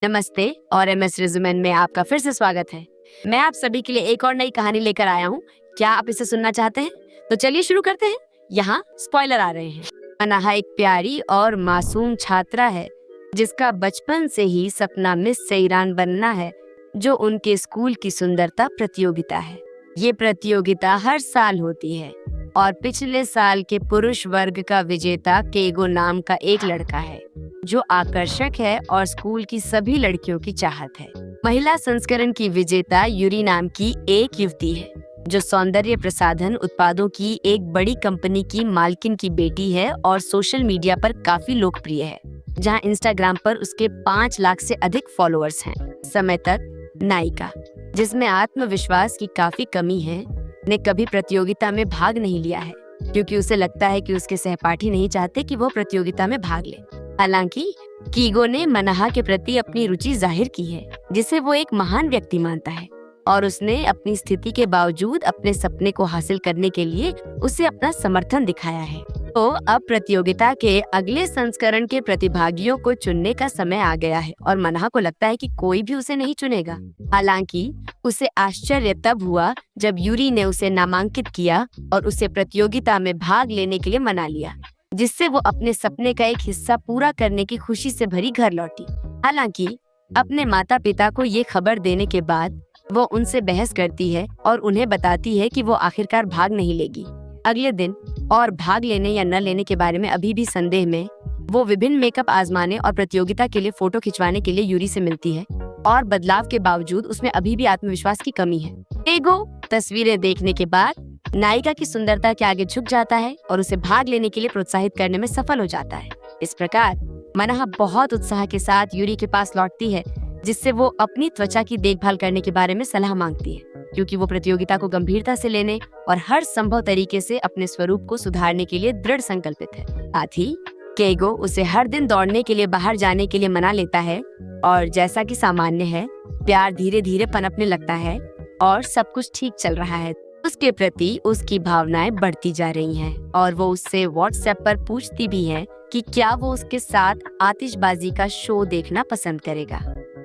नमस्ते और एमएस रिज्यूमेन में आपका फिर से स्वागत है। मैं आप सभी के लिए एक और नई कहानी लेकर आया हूँ। क्या आप इसे सुनना चाहते हैं? तो चलिए शुरू करते हैं। यहाँ स्पॉइलर आ रहे हैं। अनाहा एक प्यारी और मासूम छात्रा है जिसका बचपन से ही सपना मिस सेइरान बनना है, जो उनके स्कूल की सुंदरता प्रतियोगिता है। ये प्रतियोगिता हर साल होती है और पिछले साल के पुरुष वर्ग का विजेता केगो नाम का एक लड़का है जो आकर्षक है और स्कूल की सभी लड़कियों की चाहत है। महिला संस्करण की विजेता यूरी नाम की एक युवती है जो सौंदर्य प्रसाधन उत्पादों की एक बड़ी कंपनी की मालकिन की बेटी है और सोशल मीडिया पर काफी लोकप्रिय है, जहां इंस्टाग्राम पर उसके 5 लाख से अधिक फॉलोअर्स हैं। समय तक नायिका, जिसमें आत्मविश्वास की काफी कमी है, ने कभी प्रतियोगिता में भाग नहीं लिया है क्योंकि उसे लगता है कि उसके सहपाठी नहीं चाहते कि वो प्रतियोगिता में भाग ले। हालांकि कीगो ने मनाहा के प्रति अपनी रुचि जाहिर की है, जिसे वो एक महान व्यक्ति मानता है, और उसने अपनी स्थिति के बावजूद अपने सपने को हासिल करने के लिए उसे अपना समर्थन दिखाया है। तो अब प्रतियोगिता के अगले संस्करण के प्रतिभागियों को चुनने का समय आ गया है और मनाहा को लगता है कि कोई भी उसे नहीं चुनेगा। हालांकि उसे आश्चर्य तब हुआ जब यूरी ने उसे नामांकित किया और उसे प्रतियोगिता में भाग लेने के लिए मना लिया, जिससे वो अपने सपने का एक हिस्सा पूरा करने की खुशी से भरी घर लौटी। हालांकि अपने माता पिता को ये खबर देने के बाद वो उनसे बहस करती है और उन्हें बताती है कि वो आखिरकार भाग नहीं लेगी। अगले दिन और भाग लेने या न लेने के बारे में अभी भी संदेह में वो विभिन्न मेकअप आजमाने और प्रतियोगिता के लिए फोटो खिंचवाने के लिए यूरी से मिलती है, और बदलाव के बावजूद उसमें अभी भी आत्मविश्वास की कमी है। केगो तस्वीरें देखने के बाद नायिका की सुंदरता के आगे झुक जाता है और उसे भाग लेने के लिए प्रोत्साहित करने में सफल हो जाता है। इस प्रकार मनाहा बहुत उत्साह के साथ यूरी के पास लौटती है, जिससे वो अपनी त्वचा की देखभाल करने के बारे में सलाह मांगती है, क्योंकि वो प्रतियोगिता को गंभीरता से लेने और हर संभव तरीके से अपने स्वरूप को सुधारने के लिए दृढ़ संकल्पित है। साथ ही केगो उसे हर दिन दौड़ने के लिए बाहर जाने के लिए मना लेता है, और जैसा कि सामान्य है, प्यार धीरे धीरे पनपने लगता है और सब कुछ ठीक चल रहा है। उसके प्रति उसकी भावनाएं बढ़ती जा रही हैं और वो उससे व्हाट्सएप पर पूछती भी है कि क्या वो उसके साथ आतिशबाजी का शो देखना पसंद करेगा।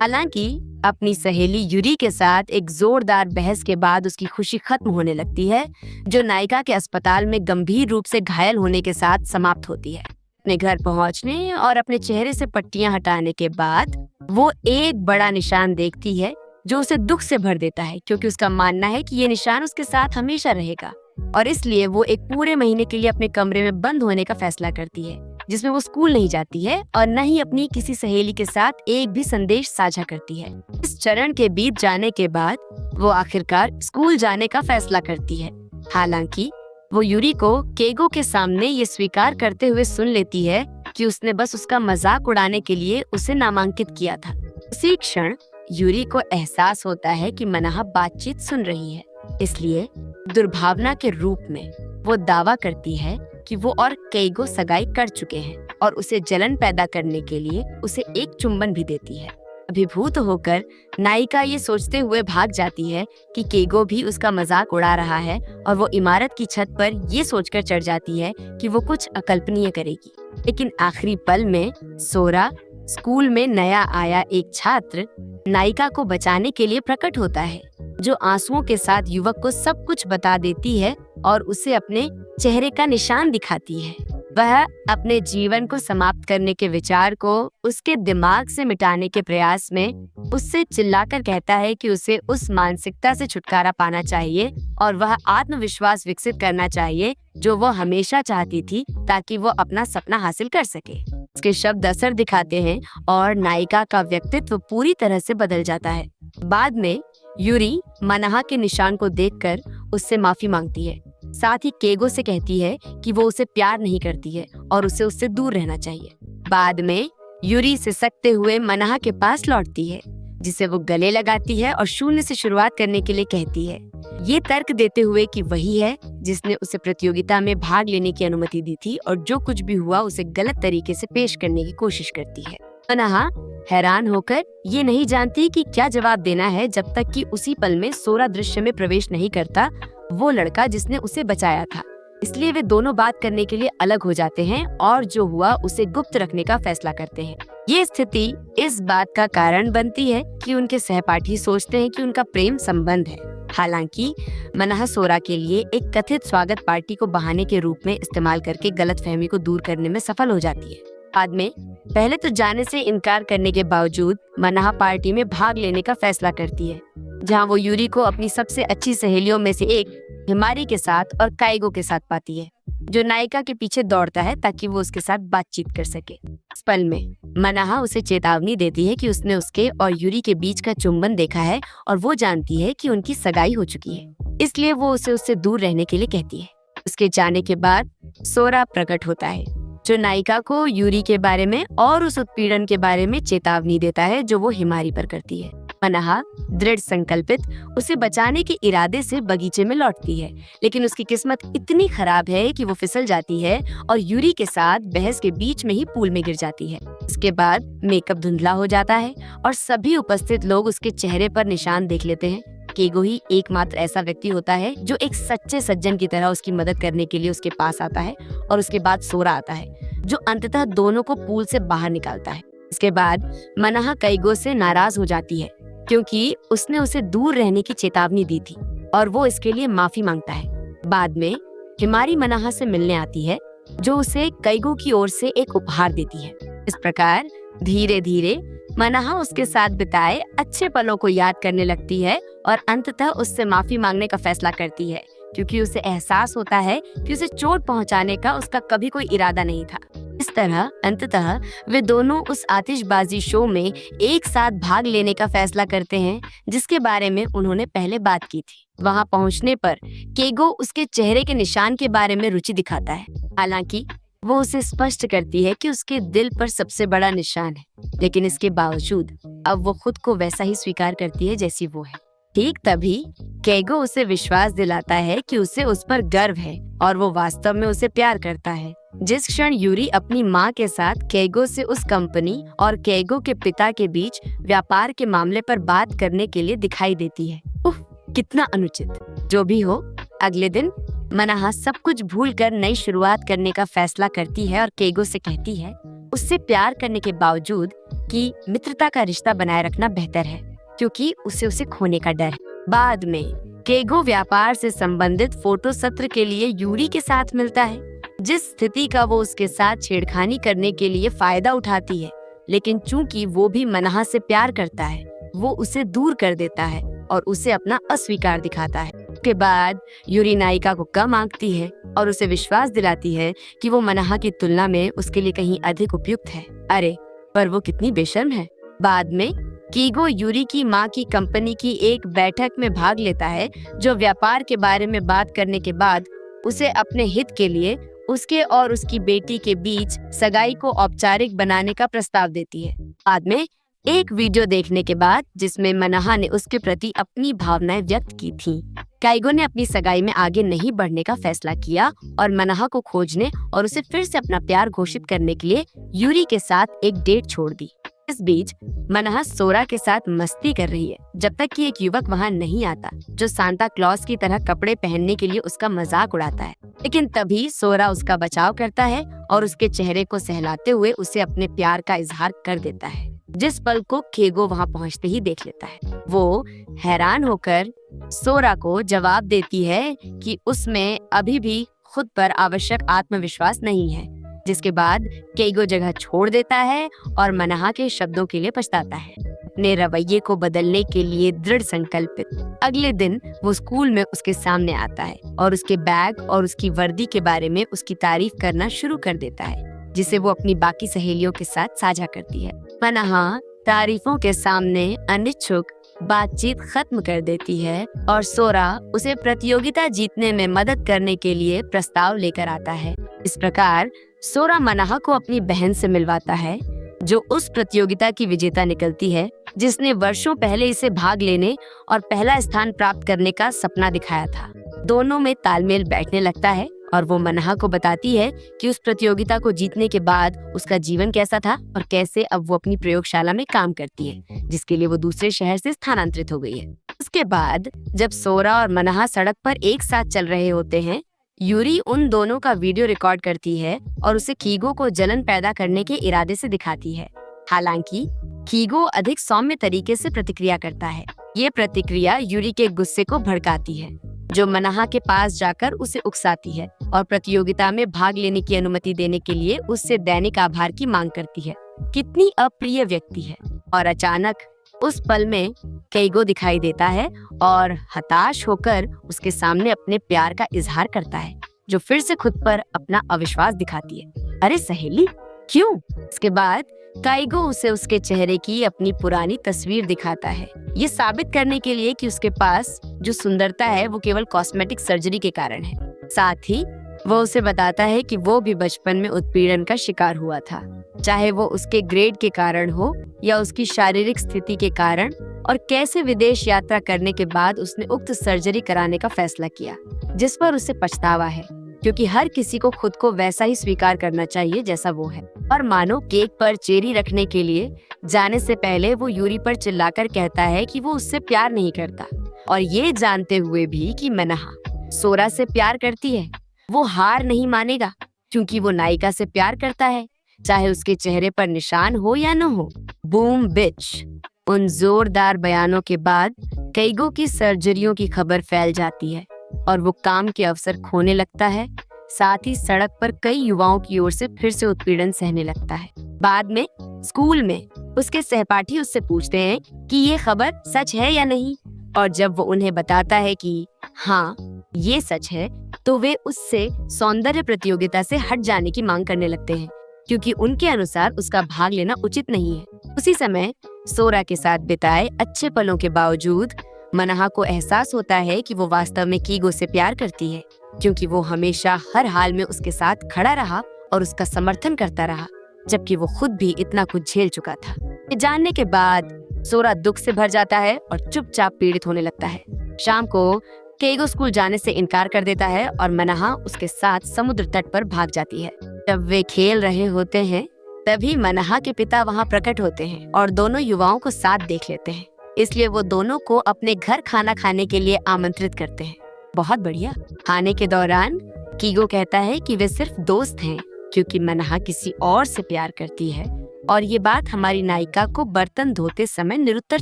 हालांकि अपनी सहेली यूरी के साथ एक जोरदार बहस के बाद उसकी खुशी खत्म होने लगती है, जो नायिका के अस्पताल में गंभीर रूप से घायल होने के साथ समाप्त होती है। अपने घर पहुंचने और अपने चेहरे से पट्टियां हटाने के बाद वो एक बड़ा निशान देखती है जो उसे दुख से भर देता है, क्योंकि उसका मानना है कि ये निशान उसके साथ हमेशा रहेगा, और इसलिए वो एक पूरे महीने के लिए अपने कमरे में बंद होने का फैसला करती है, जिसमें वो स्कूल नहीं जाती है और न ही अपनी किसी सहेली के साथ एक भी संदेश साझा करती है। इस चरण के बीत जाने के बाद वो आखिरकार स्कूल जाने का फैसला करती है। हालांकि वो यूरी को केगो के सामने ये स्वीकार करते हुए सुन लेती है कि उसने बस उसका मजाक उड़ाने के लिए उसे नामांकित किया था। उसी क्षण यूरी को एहसास होता है कि मनाहा बातचीत सुन रही है, इसलिए दुर्भावना के रूप में वो दावा करती है कि वो और केगो सगाई कर चुके हैं और उसे जलन पैदा करने के लिए उसे एक चुंबन भी देती है। अभिभूत होकर नायिका ये सोचते हुए भाग जाती है कि केगो भी उसका मजाक उड़ा रहा है, और वो इमारत की छत पर ये सोचकर चढ़ जाती है कि वो कुछ अकल्पनीय करेगी। लेकिन आखिरी पल में सोरा, स्कूल में नया आया एक छात्र, नायिका को बचाने के लिए प्रकट होता है, जो आंसुओं के साथ युवक को सब कुछ बता देती है और उसे अपने चेहरे का निशान दिखाती है। वह अपने जीवन को समाप्त करने के विचार को उसके दिमाग से मिटाने के प्रयास में उससे चिल्लाकर कहता है कि उसे उस मानसिकता से छुटकारा पाना चाहिए और वह आत्मविश्वास विकसित करना चाहिए जो वो हमेशा चाहती थी, ताकि वो अपना सपना हासिल कर सके। उसके शब्द असर दिखाते हैं और नायिका का व्यक्तित्व पूरी तरह से बदल जाता है। बाद में यूरी मनाहा के निशान को देखकर उससे माफी मांगती है, साथ ही केगो से कहती है कि वो उसे प्यार नहीं करती है और उसे उससे दूर रहना चाहिए। बाद में यूरी सिसकते हुए मनाहा के पास लौटती है, जिसे वो गले लगाती है और शून्य से शुरुआत करने के लिए कहती है, ये तर्क देते हुए कि वही है जिसने उसे प्रतियोगिता में भाग लेने की अनुमति दी थी और जो कुछ भी हुआ उसे गलत तरीके से पेश करने की कोशिश करती है। मनाहा हैरान होकर ये नहीं जानती कि क्या जवाब देना है, जब तक कि उसी पल में सोरा दृश्य में प्रवेश नहीं करता, वो लड़का जिसने उसे बचाया था, इसलिए वे दोनों बात करने के लिए अलग हो जाते हैं और जो हुआ उसे गुप्त रखने का फैसला करते हैं। ये स्थिति इस बात का कारण बनती है कि उनके सहपाठी सोचते हैं कि उनका प्रेम संबंध है। हालांकि मनाहा सोरा के लिए एक कथित स्वागत पार्टी को बहाने के रूप में इस्तेमाल करके गलतफहमी को दूर करने में सफल हो जाती है। बाद में पहले तो जाने से इनकार करने के बावजूद मनाहा पार्टी में भाग लेने का फैसला करती है, जहां वो यूरी को अपनी सबसे अच्छी सहेलियों में से एक हिमारी के साथ और काइगो के साथ पाती है, जो नायिका के पीछे दौड़ता है ताकि वो उसके साथ बातचीत कर सके। इस पल में मनाहा उसे चेतावनी देती है कि उसने उसके और यूरी के बीच का चुंबन देखा है और वो जानती है कि उनकी सगाई हो चुकी है, इसलिए वो उसे उससे दूर रहने के लिए कहती है। उसके जाने के बाद सोरा प्रकट होता है, जो नायिका को यूरी के बारे में और उस उत्पीड़न के बारे में चेतावनी देता है जो वो हिमारी पर करती है। मनाहा दृढ़ संकल्पित उसे बचाने के इरादे से बगीचे में लौटती है, लेकिन उसकी किस्मत इतनी खराब है कि वो फिसल जाती है और यूरी के साथ बहस के बीच में ही पूल में गिर जाती है। इसके बाद मेकअप धुंधला हो जाता है और सभी उपस्थित लोग उसके चेहरे पर निशान देख लेते हैं। केगो ही एकमात्र ऐसा व्यक्ति होता है जो एक सच्चे सज्जन की तरह उसकी मदद करने के लिए उसके पास आता है, और उसके बाद सोरा आता है, जो अंततः दोनों को पूल से बाहर निकालता है। इसके बाद मनाहा केगो से नाराज हो जाती है क्योंकि उसने उसे दूर रहने की चेतावनी दी थी, और वो इसके लिए माफी मांगता है। बाद में हिमारी मनाहा से मिलने आती है, जो उसे केगो की ओर से एक उपहार देती है। इस प्रकार धीरे धीरे मनाहा उसके साथ बिताए अच्छे पलों को याद करने लगती है और अंततः उससे माफी मांगने का फैसला करती है, क्योंकि उसे एहसास होता है कि उसे चोट पहुंचाने का उसका कभी कोई इरादा नहीं था। इस तरह अंततः वे दोनों उस आतिशबाजी शो में एक साथ भाग लेने का फैसला करते हैं, जिसके बारे में उन्होंने पहले बात की थी। वहां पहुंचने पर केगो उसके चेहरे के निशान के बारे में रुचि दिखाता है, हालांकि वो उसे स्पष्ट करती है कि उसके दिल पर सबसे बड़ा निशान है, लेकिन इसके बावजूद अब वो खुद को वैसा ही स्वीकार करती है जैसी वो है। ठीक तभी केगो उसे विश्वास दिलाता है कि उसे उस पर गर्व है और वो वास्तव में उसे प्यार करता है। जिस क्षण यूरी अपनी माँ के साथ केगो से उस कंपनी और केगो के पिता के बीच व्यापार के मामले पर बात करने के लिए दिखाई देती है, उफ, कितना अनुचित। जो भी हो, अगले दिन मनाहा सब कुछ भूलकर नई शुरुआत करने का फैसला करती है और केगो से कहती है उससे प्यार करने के बावजूद कि मित्रता का रिश्ता बनाए रखना बेहतर है, क्योंकि उसे खोने का डर है। बाद में केगो व्यापार से संबंधित फोटो सत्र के लिए यूरी के साथ मिलता है, जिस स्थिति का वो उसके साथ छेड़खानी करने के लिए फायदा उठाती है, लेकिन चूंकि वो भी मनाहा से प्यार करता है, वो उसे दूर कर देता है और उसे अपना अस्वीकार दिखाता है। उसके बाद यूरी नायिका को कम आंकती है और उसे विश्वास दिलाती है कि वो मनाहा की तुलना में उसके लिए कहीं अधिक उपयुक्त है। अरे, पर वो कितनी बेशर्म है। बाद में केगो यूरी की माँ की कंपनी की एक बैठक में भाग लेता है, जो व्यापार के बारे में बात करने के बाद उसे अपने हित के लिए उसके और उसकी बेटी के बीच सगाई को औपचारिक बनाने का प्रस्ताव देती है। बाद में एक वीडियो देखने के बाद जिसमें मनाहा ने उसके प्रति अपनी भावनाएं व्यक्त की थी, केगो ने अपनी सगाई में आगे नहीं बढ़ने का फैसला किया और मनाहा को खोजने और उसे फिर से अपना प्यार घोषित करने के लिए यूरी के साथ एक डेट छोड़ दी। इस बीच मनाहा सोरा के साथ मस्ती कर रही है, जब तक कि एक युवक वहां नहीं आता, जो सांता क्लॉज की तरह कपड़े पहनने के लिए उसका मजाक उड़ाता है। लेकिन तभी सोरा उसका बचाव करता है और उसके चेहरे को सहलाते हुए उसे अपने प्यार का इजहार कर देता है, जिस पल को केगो वहां पहुंचते ही देख लेता है। वो हैरान होकर सोरा को जवाब देती है कि उसमें अभी भी खुद पर आवश्यक आत्मविश्वास नहीं है, जिसके बाद केगो जगह छोड़ देता है और मनाहा के शब्दों के लिए पछताता है, अपने रवैये को बदलने के लिए दृढ़ संकल्पित। अगले दिन वो स्कूल में उसके सामने आता है और उसके बैग और उसकी वर्दी के बारे में उसकी तारीफ करना शुरू कर देता है, जिसे वो अपनी बाकी सहेलियों के साथ साझा करती है। मनाहा तारीफों के सामने अनिच्छुक बातचीत खत्म कर देती है और सोरा उसे प्रतियोगिता जीतने में मदद करने के लिए प्रस्ताव लेकर आता है। इस प्रकार सोरा मनाहा को अपनी बहन से मिलवाता है, जो उस प्रतियोगिता की विजेता निकलती है जिसने वर्षों पहले इसे भाग लेने और पहला स्थान प्राप्त करने का सपना दिखाया था। दोनों में तालमेल बैठने लगता है और वो मनाहा को बताती है कि उस प्रतियोगिता को जीतने के बाद उसका जीवन कैसा था और कैसे अब वो अपनी प्रयोगशाला में काम करती है, जिसके लिए वो दूसरे शहर से स्थानांतरित हो गई है। उसके बाद जब सोरा और मनाहा सड़क पर एक साथ चल रहे होते हैं, यूरी उन दोनों का वीडियो रिकॉर्ड करती है और उसे कीगो को जलन पैदा करने के इरादे से दिखाती है। हालांकि कीगो अधिक सौम्य तरीके से प्रतिक्रिया करता है। ये प्रतिक्रिया यूरी के गुस्से को भड़काती है, जो मनाहा के पास जाकर उसे उकसाती है और प्रतियोगिता में भाग लेने की अनुमति देने के लिए उससे दैनिक आभार की मांग करती है। कितनी अप्रिय व्यक्ति है। और अचानक उस पल में केइगो दिखाई देता है और हताश होकर उसके सामने अपने प्यार का इजहार करता है, जो फिर से खुद पर अपना अविश्वास दिखाती है। अरे सहेली, क्यों? इसके बाद काइगो उसे उसके चेहरे की अपनी पुरानी तस्वीर दिखाता है, ये साबित करने के लिए कि उसके पास जो सुंदरता है वो केवल कॉस्मेटिक सर्जरी के कारण है। साथ ही वो उसे बताता है कि वो भी बचपन में उत्पीड़न का शिकार हुआ था, चाहे वो उसके ग्रेड के कारण हो या उसकी शारीरिक स्थिति के कारण, और कैसे विदेश यात्रा करने के बाद उसने उक्त सर्जरी कराने का फैसला किया, जिस पर उसे पछतावा है, क्योंकि हर किसी को खुद को वैसा ही स्वीकार करना चाहिए जैसा वो है। और मानो केक पर चेरी रखने के लिए जाने से पहले वो यूरी पर चिल्लाकर कहता है कि वो उससे प्यार नहीं करता, और ये जानते हुए भी कि मनाहा सोरा से प्यार करती है, वो हार नहीं मानेगा, क्योंकि वो नायिका से प्यार करता है, चाहे उसके चेहरे पर निशान हो या न हो। बूम बिच। उन जोरदार बयानों के बाद केइगो की सर्जरियों की खबर फैल जाती है और वो काम के अवसर खोने लगता है। साथ ही सड़क पर कई युवाओं की ओर से फिर से उत्पीड़न सहने लगता है। बाद में स्कूल में उसके सहपाठी उससे पूछते हैं कि ये खबर सच है या नहीं, और जब वो उन्हें बताता है कि हाँ ये सच है, तो वे उससे सौंदर्य प्रतियोगिता से हट जाने की मांग करने लगते हैं, क्योंकि उनके अनुसार उसका भाग लेना उचित नहीं है। उसी समय सोरा के साथ बिताए अच्छे पलों के बावजूद मनाहा को एहसास होता है कि वो वास्तव में कीगो से प्यार करती है, क्योंकि वो हमेशा हर हाल में उसके साथ खड़ा रहा और उसका समर्थन करता रहा, जबकि वो खुद भी इतना कुछ झेल चुका था। ये जानने के बाद सोरा दुख से भर जाता है और चुपचाप पीड़ित होने लगता है। शाम को केइगो स्कूल जाने से इनकार कर देता है और मनाहा उसके साथ समुद्र तट पर भाग जाती है। जब वे खेल रहे होते हैं तभी मनाहा के पिता वहां प्रकट होते हैं और दोनों युवाओं को साथ देख लेते हैं, इसलिए वो दोनों को अपने घर खाना खाने के लिए आमंत्रित करते हैं। बहुत बढ़िया। खाने के दौरान कीगो कहता है कि वे सिर्फ दोस्त हैं, क्योंकि मनाहा किसी और से प्यार करती है, और ये बात हमारी नायिका को बर्तन धोते समय निरुत्तर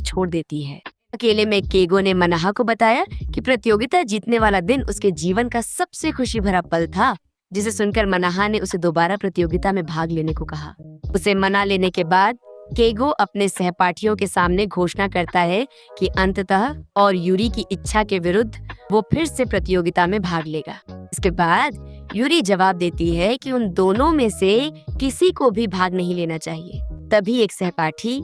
छोड़ देती है। अकेले में केइगो ने मनाहा को बताया कि प्रतियोगिता जीतने वाला दिन उसके जीवन का सबसे खुशी भरा पल था, जिसे सुनकर मनाहा ने उसे दोबारा प्रतियोगिता में भाग लेने को कहा। उसे मना लेने के बाद केइगो अपने सहपाठियों के सामने घोषणा करता है कि अंततः और यूरी की इच्छा के विरुद्ध वो फिर से प्रतियोगिता में भाग लेगा। इसके बाद यूरी जवाब देती है कि उन दोनों में से किसी को भी भाग नहीं लेना चाहिए। तभी एक सहपाठी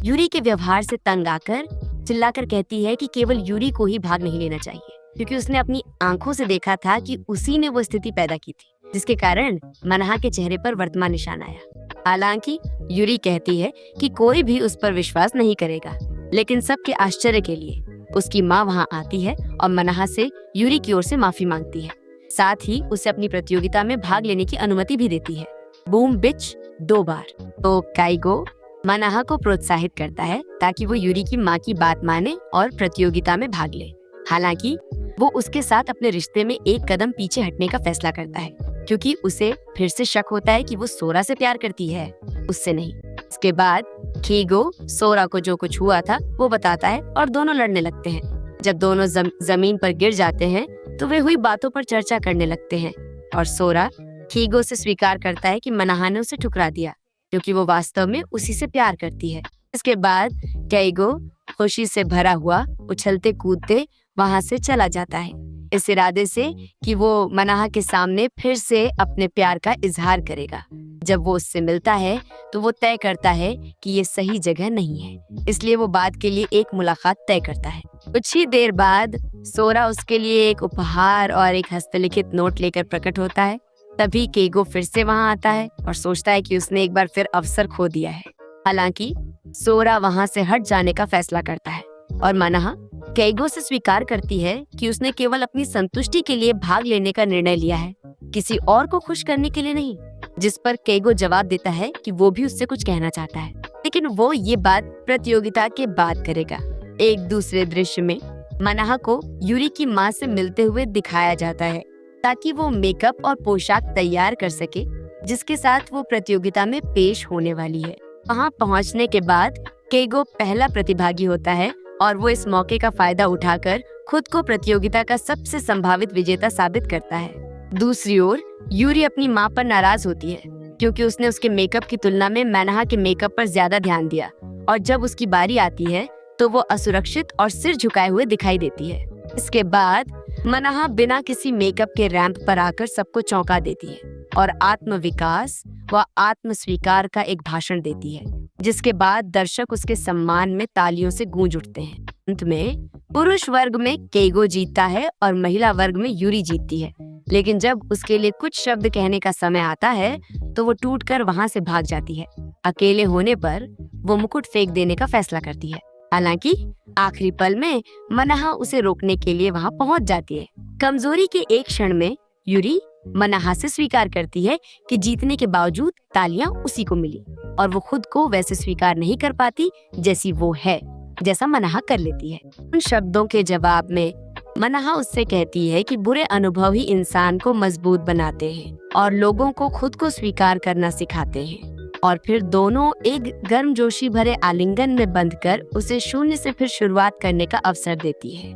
यूरी के व्यवहार से तंग आकर चिल्लाकर कहती है कि केवल यूरी को ही भाग नहीं लेना चाहिए, क्योंकि उसने अपनी आंखों से देखा था कि उसी ने वो स्थिति पैदा की थी, जिसके कारण मनाहा के चेहरे पर वर्तमान निशान आया। हालांकि यूरी कहती है कि कोई भी उस पर विश्वास नहीं करेगा, लेकिन सबके आश्चर्य के लिए उसकी माँ वहां आती है और मनाहा से यूरी की ओर से माफी मांगती है। साथ ही उसे अपनी प्रतियोगिता में भाग लेने की अनुमति भी देती है। बूम बिच 2 बार। तो काइगो मनाहा को प्रोत्साहित करता है ताकि वो यूरी की माँ की बात माने और प्रतियोगिता में भाग ले। हालांकि वो उसके साथ अपने रिश्ते में एक कदम पीछे हटने का फैसला करता है, क्योंकि उसे फिर से शक होता है कि वो सोरा से प्यार करती है, उससे नहीं। इसके बाद कीगो सोरा को जो कुछ हुआ था वो बताता है और दोनों लड़ने लगते हैं। जब दोनों जमीन पर गिर जाते हैं तो वे हुई बातों पर चर्चा करने लगते हैं, और सोरा कीगो से स्वीकार करता है कि मनाहा ने उसे ठुकरा दिया, क्योंकि वो वास्तव में उसी से प्यार करती है। इसके बाद केइगो खुशी से भरा हुआ उछलते कूदते वहां से चला जाता है, इस इरादे से कि वो मनाहा के सामने फिर से अपने प्यार का इजहार करेगा। जब वो उससे मिलता है तो वो तय करता है कि ये सही जगह नहीं है, इसलिए वो बाद के लिए एक मुलाकात तय करता है। कुछ ही देर बाद सोरा उसके लिए एक उपहार और एक हस्तलिखित नोट लेकर प्रकट होता है। तभी केइगो फिर से वहां आता है और सोचता है कि उसने एक बार फिर अवसर खो दिया है। हालांकि सोरा वहां से हट जाने का फैसला करता है और मनाहा केइगो से स्वीकार करती है कि उसने केवल अपनी संतुष्टि के लिए भाग लेने का निर्णय लिया है, किसी और को खुश करने के लिए नहीं। जिस पर केइगो जवाब देता है कि वो भी उससे कुछ कहना चाहता है, लेकिन वो ये बात प्रतियोगिता के बाद करेगा। एक दूसरे दृश्य में मनाहा को यूरी की माँ से मिलते हुए दिखाया जाता है। ताकि वो मेकअप और पोशाक तैयार कर सके जिसके साथ वो प्रतियोगिता में पेश होने वाली है। वहाँ पहुँचने के बाद केगो पहला प्रतिभागी होता है और वो इस मौके का फायदा उठाकर खुद को प्रतियोगिता का सबसे संभावित विजेता साबित करता है। दूसरी ओर यूरी अपनी माँ पर नाराज होती है क्योंकि उसने उसके मेकअप की तुलना में मैनहा के मेकअप पर ज्यादा ध्यान दिया और जब उसकी बारी आती है तो वो असुरक्षित और सिर झुकाए हुए दिखाई देती है। इसके बाद मैनहा बिना किसी मेकअप के रैंप पर आकर सबको चौंका देती है और आत्मविकास व आत्म स्वीकार का एक भाषण देती है, जिसके बाद दर्शक उसके सम्मान में तालियों से गूंज उठते हैं। अंत में पुरुष वर्ग में केगो जीतता है और महिला वर्ग में यूरी जीतती है, लेकिन जब उसके लिए कुछ शब्द कहने का समय आता है तो वो टूटकर वहां से भाग जाती है। अकेले होने पर वो मुकुट फेंक देने का फैसला करती है। हालांकि आखिरी पल में मैनहा उसे रोकने के लिए वहां पहुंच जाती है। कमजोरी के एक क्षण में यूरी मैनहा से स्वीकार करती है कि जीतने के बावजूद तालियां उसी को मिली और वो खुद को वैसे स्वीकार नहीं कर पाती जैसी वो है, जैसा मैनहा कर लेती है। उन शब्दों के जवाब में मैनहा उससे कहती है कि बुरे अनुभव ही इंसान को मजबूत बनाते हैं और लोगों को खुद को स्वीकार करना सिखाते हैं। और फिर दोनों एक गर्मजोशी भरे आलिंगन में बंधकर उसे शून्य से फिर शुरुआत करने का अवसर देती है।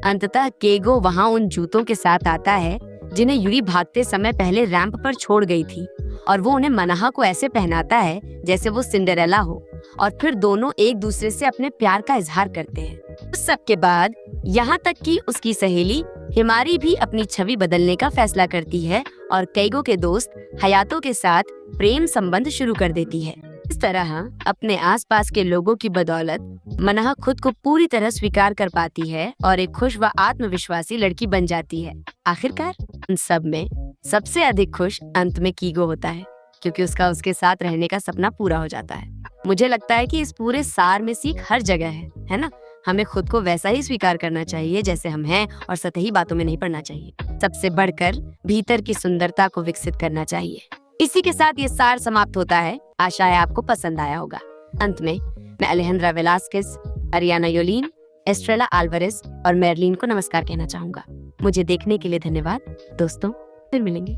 अंततः केगो वहां उन जूतों के साथ आता है जिन्हें यूरी भागते समय पहले रैंप पर छोड़ गई थी और वो उन्हें मैनहा को ऐसे पहनाता है जैसे वो सिंडरेला हो और फिर दोनों एक दूसरे से अपने प्यार का इजहार करते हैं। उस सब के बाद यहाँ तक कि उसकी सहेली हिमारी भी अपनी छवि बदलने का फैसला करती है और केगो के दोस्त हयातो के साथ प्रेम संबंध शुरू कर देती है। इस तरह अपने आसपास के लोगों की बदौलत मैनहा खुद को पूरी तरह स्वीकार कर पाती है और एक खुश व आत्मविश्वासी लड़की बन जाती है। आखिरकार उन सब में सबसे अधिक खुश अंत में कीगो होता है क्योंकि उसका उसके साथ रहने का सपना पूरा हो जाता है। मुझे लगता है कि इस पूरे सार में सीख हर जगह है ना? हमें खुद को वैसा ही स्वीकार करना चाहिए जैसे हम हैं और सतही बातों में नहीं पड़ना चाहिए। सबसे बढ़कर भीतर की सुंदरता को विकसित करना चाहिए। इसी के साथ ये सार समाप्त होता है। आशा है आपको पसंद आया होगा। अंत में मैं अलेहंद्रा वेलास्केज, अरियाना योलीन, एस्ट्रेला अल्वारेज और मेरलिन को नमस्कार कहना चाहूंगा। मुझे देखने के लिए धन्यवाद दोस्तों, फिर मिलेंगे।